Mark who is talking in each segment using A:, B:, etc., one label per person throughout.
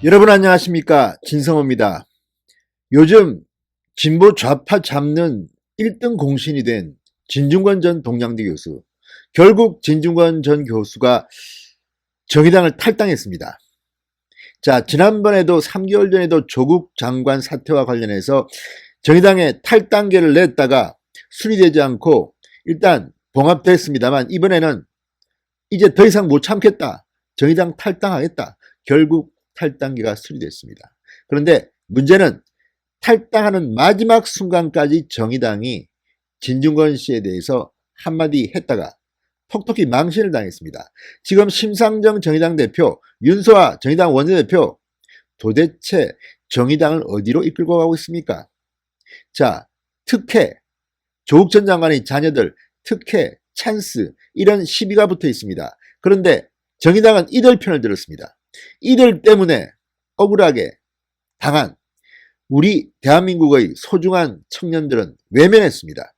A: 여러분 안녕하십니까, 진성호입니다. 요즘 진보 좌파 잡는 1등 공신이 된 진중권 전 동양대 교수, 결국 진중권 전 교수가 정의당을 탈당했습니다. 자, 지난번에도 3개월 전에도 조국 장관 사태와 관련해서 정의당에 탈당계를 냈다가 수리되지 않고 일단 봉합됐습니다만, 이번에는 이제 더 이상 못 참겠다, 정의당 탈당하겠다, 결국 탈당계가 수리됐습니다. 그런데 문제는 탈당하는 마지막 순간까지 정의당이 진중권 씨에 대해서 한마디 했다가 톡톡히 망신을 당했습니다. 지금 심상정 정의당 대표, 윤소아 정의당 원내대표, 도대체 정의당을 어디로 이끌고 가고 있습니까? 자, 특혜, 조국 전 장관의 자녀들 특혜, 찬스, 이런 시비가 붙어 있습니다. 그런데 정의당은 이들 편을 들었습니다. 이들 때문에 억울하게 당한 우리 대한민국의 소중한 청년들은 외면했습니다.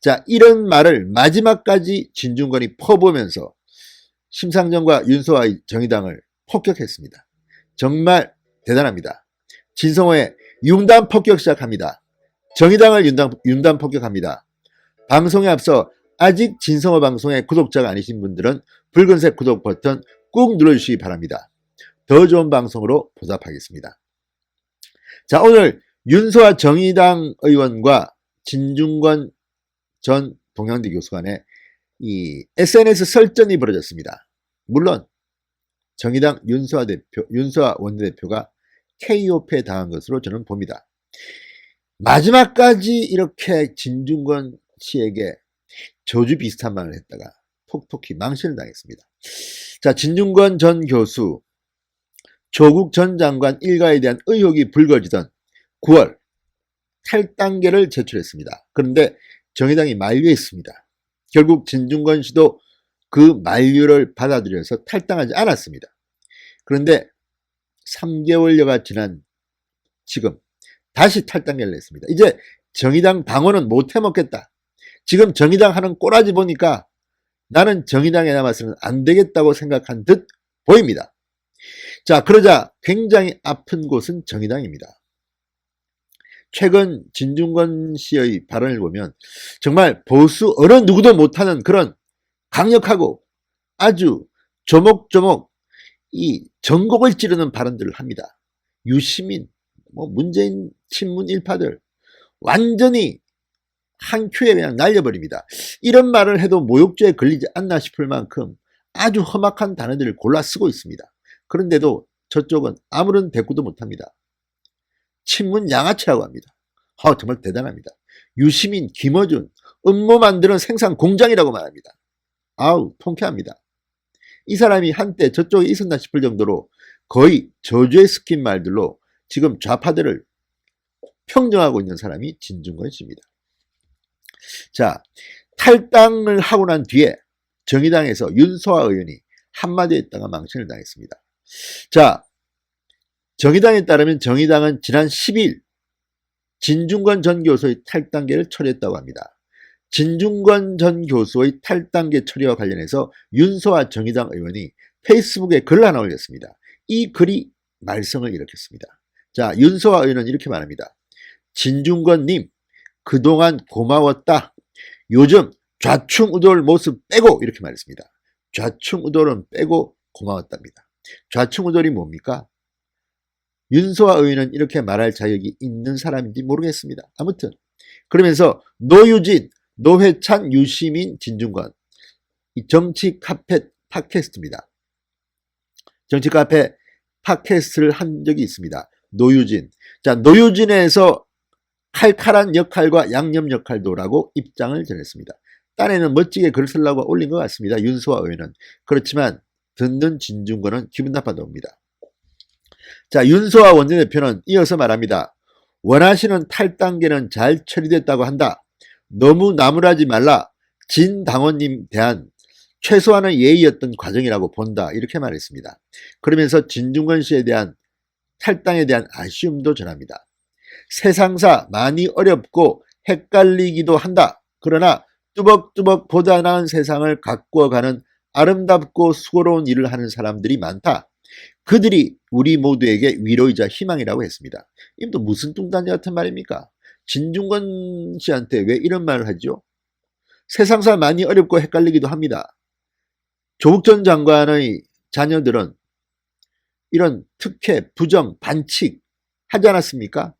A: 자, 이런 말을 마지막까지 진중권이 퍼보면서 심상정과 윤소아의 정의당을 폭격했습니다. 정말 대단합니다. 진성호의 융단 폭격 시작합니다. 정의당을 융단 폭격합니다. 방송에 앞서 아직 진성호 방송의 구독자가 아니신 분들은 붉은색 구독 버튼 꾹 눌러주시기 바랍니다. 더 좋은 방송으로 보답하겠습니다. 자, 오늘 윤소아 정의당 의원과 진중권 전 동양대 교수 간에 이 SNS 설전이 벌어졌습니다. 물론 정의당 윤소아 원내대표가 KO패 당한 것으로 저는 봅니다. 마지막까지 이렇게 진중권 씨에게 저주 비슷한 말을 했다가 톡톡히 망신을 당했습니다. 자, 진중권 전 교수, 조국 전 장관 일가에 대한 의혹이 불거지던 9월 탈당계를 제출했습니다. 그런데 정의당이 만류했습니다. 결국 진중권 씨도 그 만류를 받아들여서 탈당하지 않았습니다. 그런데 3개월여가 지난 지금 다시 탈당계를 냈습니다. 이제 정의당 당원은 못 해먹겠다. 지금 정의당 하는 꼬라지 보니까 나는 정의당에 남아서는 안 되겠다고 생각한 듯 보입니다. 자, 그러자 굉장히 아픈 곳은 정의당입니다. 최근 진중권 씨의 발언을 보면 정말 보수 어느 누구도 못하는 그런 강력하고 아주 조목조목 이 전곡을 찌르는 발언들을 합니다. 유시민, 문재인 친문 일파들 완전히 한 큐에 그냥 날려버립니다. 이런 말을 해도 모욕죄에 걸리지 않나 싶을 만큼 아주 험악한 단어들을 골라 쓰고 있습니다. 그런데도 저쪽은 아무런 대꾸도 못합니다. 친문 양아치라고 합니다. 정말 대단합니다. 유시민, 김어준, 음모 만드는 생산 공장이라고 말합니다. 통쾌합니다. 이 사람이 한때 저쪽에 있었나 싶을 정도로 거의 저주에 섞인 말들로 지금 좌파들을 평정하고 있는 사람이 진중권 씨입니다. 자, 탈당을 하고 난 뒤에 정의당에서 윤소아 의원이 한마디 했다가 망신을 당했습니다. 자, 정의당에 따르면 정의당은 지난 10일 진중권 전 교수의 탈당계를 처리했다고 합니다. 진중권 전 교수의 탈당계 처리와 관련해서 윤소아 정의당 의원이 페이스북에 글을 하나 올렸습니다. 이 글이 말썽을 일으켰습니다. 자, 윤소아 의원은 이렇게 말합니다. 진중권님, 그동안 고마웠다. 요즘 좌충우돌 모습 빼고, 이렇게 말했습니다. 좌충우돌은 빼고 고마웠답니다. 좌충우돌이 뭡니까? 윤소아 의원은 이렇게 말할 자격이 있는 사람인지 모르겠습니다. 아무튼 그러면서 노유진, 노회찬, 유시민, 진중권, 이 정치 카페 팟캐스트입니다. 정치 카페 팟캐스트를 한 적이 있습니다. 노유진. 자, 노유진에서 칼칼한 역할과 양념 역할도라고 입장을 전했습니다. 딴에는 멋지게 글을 쓰려고 올린 것 같습니다. 윤소아 의원은. 그렇지만 듣는 진중권은 기분 나빠도옵니다. 자, 윤소아 원내대표는 이어서 말합니다. 원하시는 탈당계는 잘 처리됐다고 한다. 너무 나무라지 말라. 진 당원님 대한 최소한의 예의였던 과정이라고 본다. 이렇게 말했습니다. 그러면서 진중권 씨에 대한 탈당에 대한 아쉬움도 전합니다. 세상사 많이 어렵고 헷갈리기도 한다. 그러나 뚜벅뚜벅 보다 나은 세상을 가꾸어가는 아름답고 수고로운 일을 하는 사람들이 많다. 그들이 우리 모두에게 위로이자 희망이라고 했습니다. 이건 또 무슨 뚱딴지 같은 말입니까? 진중권 씨한테 왜 이런 말을 하죠? 세상사 많이 어렵고 헷갈리기도 합니다. 조국 전 장관의 자녀들은 이런 특혜, 부정, 반칙 하지 않았습니까?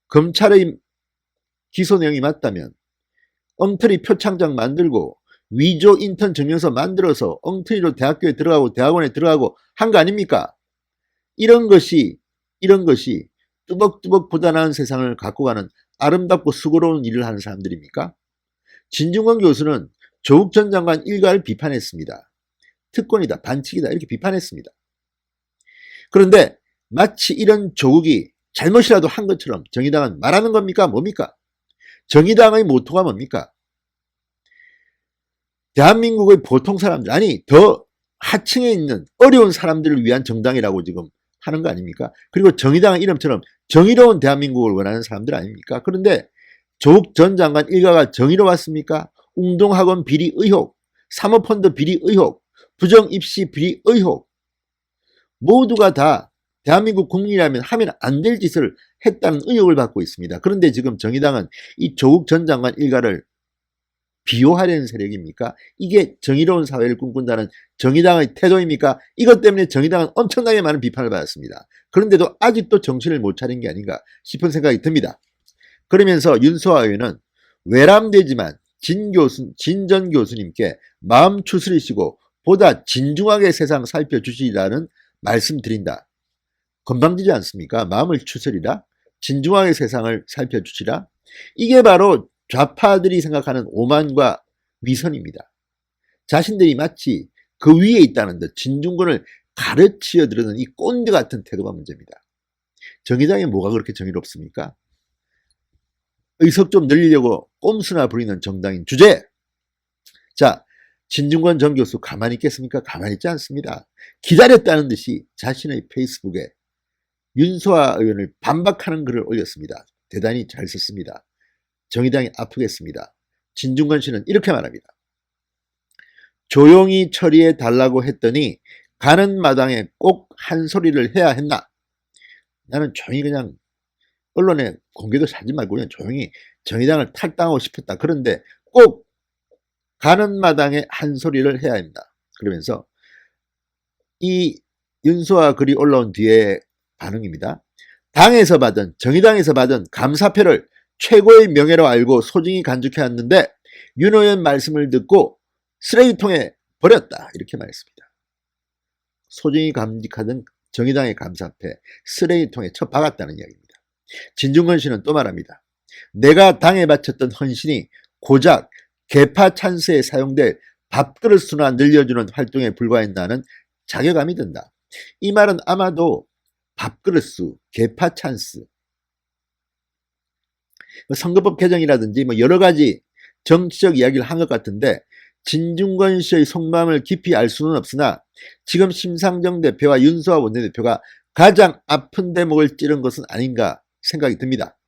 A: 검찰의 기소 내용이 맞다면 엉터리 표창장 만들고 위조 인턴 증명서 만들어서 엉터리로 대학교에 들어가고 대학원에 들어가고 한 거 아닙니까? 이런 것이 뚜벅뚜벅 보다 나은 세상을 갖고 가는 아름답고 수고로운 일을 하는 사람들입니까? 진중권 교수는 조국 전 장관 일가를 비판했습니다. 특권이다, 반칙이다 이렇게 비판했습니다. 그런데 마치 이런 조국이 잘못이라도 한 것처럼 정의당은 말하는 겁니까? 뭡니까? 정의당의 모토가 뭡니까? 대한민국의 보통 사람들, 아니 더 하층에 있는 어려운 사람들을 위한 정당이라고 지금 하는 거 아닙니까? 그리고 정의당의 이름처럼 정의로운 대한민국을 원하는 사람들 아닙니까? 그런데 조국 전 장관 일가가 정의로웠습니까? 웅동학원 비리 의혹, 사모펀드 비리 의혹, 부정입시 비리 의혹, 모두가 다 대한민국 국민이라면 하면 안 될 짓을 했다는 의혹을 받고 있습니다. 그런데 지금 정의당은 이 조국 전 장관 일가를 비호하려는 세력입니까? 이게 정의로운 사회를 꿈꾼다는 정의당의 태도입니까? 이것 때문에 정의당은 엄청나게 많은 비판을 받았습니다. 그런데도 아직도 정신을 못 차린 게 아닌가 싶은 생각이 듭니다. 그러면서 윤소아 의원은 외람되지만 진 전 교수님께 마음 추스리시고 보다 진중하게 세상 살펴주시라는 말씀드린다. 건방지지 않습니까? 마음을 추스리라, 진중하게 세상을 살펴주시라. 이게 바로 좌파들이 생각하는 오만과 위선입니다. 자신들이 마치 그 위에 있다는 듯 진중권을 가르치어 들으는 이 꼰대 같은 태도가 문제입니다. 정의당이 뭐가 그렇게 정의롭습니까? 의석 좀 늘리려고 꼼수나 부리는 정당인 주제. 자, 진중권 전 교수 가만히 있겠습니까? 가만히 있지 않습니다. 기다렸다는 듯이 자신의 페이스북에 윤소아 의원을 반박하는 글을 올렸습니다. 대단히 잘 썼습니다. 정의당이 아프겠습니다. 진중권 씨는 이렇게 말합니다. 조용히 처리해 달라고 했더니 가는 마당에 꼭 한 소리를 해야 했나? 나는 조용히 그냥 언론에 공개도 하지 말고 그냥 조용히 정의당을 탈당하고 싶었다. 그런데 꼭 가는 마당에 한 소리를 해야 한다. 그러면서 이 윤소아 글이 올라온 뒤에 반응입니다. 당에서 받은, 정의당에서 받은 감사표를 최고의 명예로 알고 소중히 간직해왔는데 윤 의원 말씀을 듣고 쓰레기통에 버렸다. 이렇게 말했습니다. 소중히 간직하던 정의당의 감사패 쓰레기통에 쳐박았다는 이야기입니다. 진중권 씨는 또 말합니다. 내가 당에 바쳤던 헌신이 고작 개파 찬스에 사용될 밥그릇 수나 늘려주는 활동에 불과했다는 자괴감이 든다. 이 말은 아마도 밥그릇 수, 개파 찬스, 선거법 개정이라든지 뭐 여러 가지 정치적 이야기를 한 것 같은데 진중권 씨의 속마음을 깊이 알 수는 없으나 지금 심상정 대표와 윤소아 원내대표가 가장 아픈 대목을 찌른 것은 아닌가 생각이 듭니다.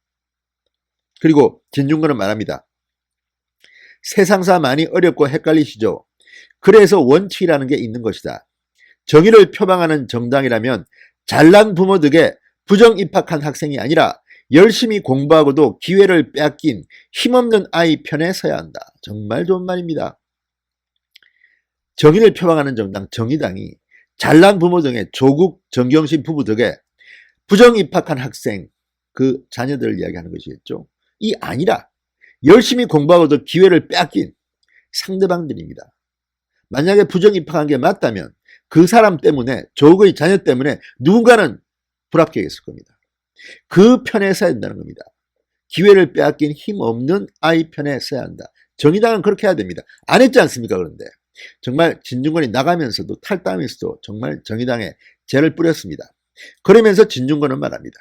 A: 그리고 진중권은 말합니다. 세상사 많이 어렵고 헷갈리시죠? 그래서 원칙이라는 게 있는 것이다. 정의를 표방하는 정당이라면 잘난 부모 덕에 부정 입학한 학생이 아니라 열심히 공부하고도 기회를 빼앗긴 힘없는 아이 편에 서야 한다. 정말 좋은 말입니다. 정의를 표방하는 정당 정의당이 잘난 부모 등의 조국 정경심 부부 덕에 부정 입학한 학생 그 자녀들을 이야기하는 것이겠죠. 이 아니라 열심히 공부하고도 기회를 빼앗긴 상대방들입니다. 만약에 부정 입학한 게 맞다면 그 사람 때문에 조국의 자녀 때문에 누군가는 불합격했을 겁니다. 그 편에 서야 한다는 겁니다. 기회를 빼앗긴 힘없는 아이 편에 서야 한다. 정의당은 그렇게 해야 됩니다. 안 했지 않습니까? 그런데 정말 진중권이 나가면서도 탈당하면서도 정말 정의당에 죄를 뿌렸습니다. 그러면서 진중권은 말합니다.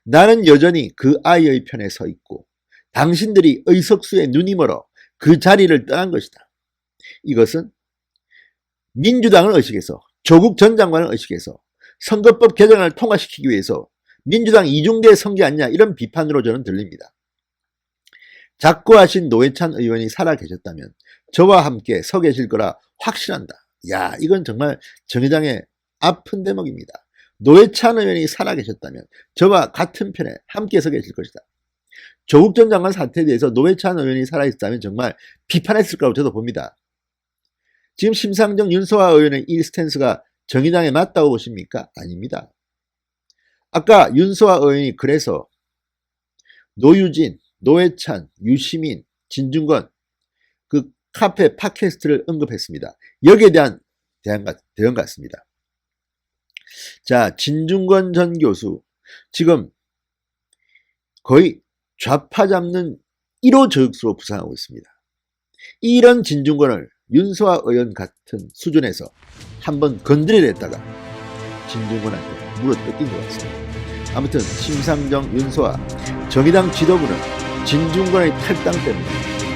A: 나는 여전히 그 아이의 편에 서 있고 당신들이 의석수에 눈이 멀어 그 자리를 떠난 것이다. 이것은 민주당을 의식해서 조국 전 장관을 의식해서 선거법 개정을 통과시키기 위해서 민주당 이중대 선거 아니냐 이런 비판으로 저는 들립니다. 작고하신 노회찬 의원이 살아계셨다면 저와 함께 서 계실 거라 확신한다. 야, 이건 정말 정의당의 아픈 대목입니다. 노회찬 의원이 살아계셨다면 저와 같은 편에 함께 서 계실 것이다. 조국 전 장관 사태에 대해서 노회찬 의원이 살아있다면 정말 비판했을 거라고 저도 봅니다. 지금 심상정 윤소아 의원의 이 스탠스가 정의당에 맞다고 보십니까? 아닙니다. 아까 윤소아 의원이 그래서 노유진, 노회찬, 유시민, 진중권 그 카페 팟캐스트를 언급했습니다. 여기에 대한 대응 같습니다. 자, 진중권 전 교수 지금 거의 좌파 잡는 1호 저격수로 부상하고 있습니다. 이런 진중권을 윤소아 의원 같은 수준에서 한번 건드리랬다가 진중권한테 물어 뜯긴 것 같습니다. 아무튼 심상정, 윤소아, 정의당 지도부는 진중권의 탈당 때문에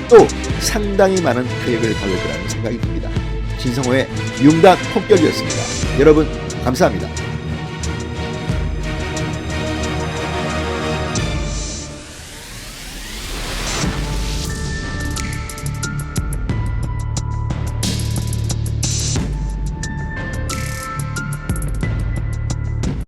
A: 또 상당히 많은 타격을 받을 거라는 생각이 듭니다. 신성호의 융단 폭격이었습니다. 여러분 감사합니다.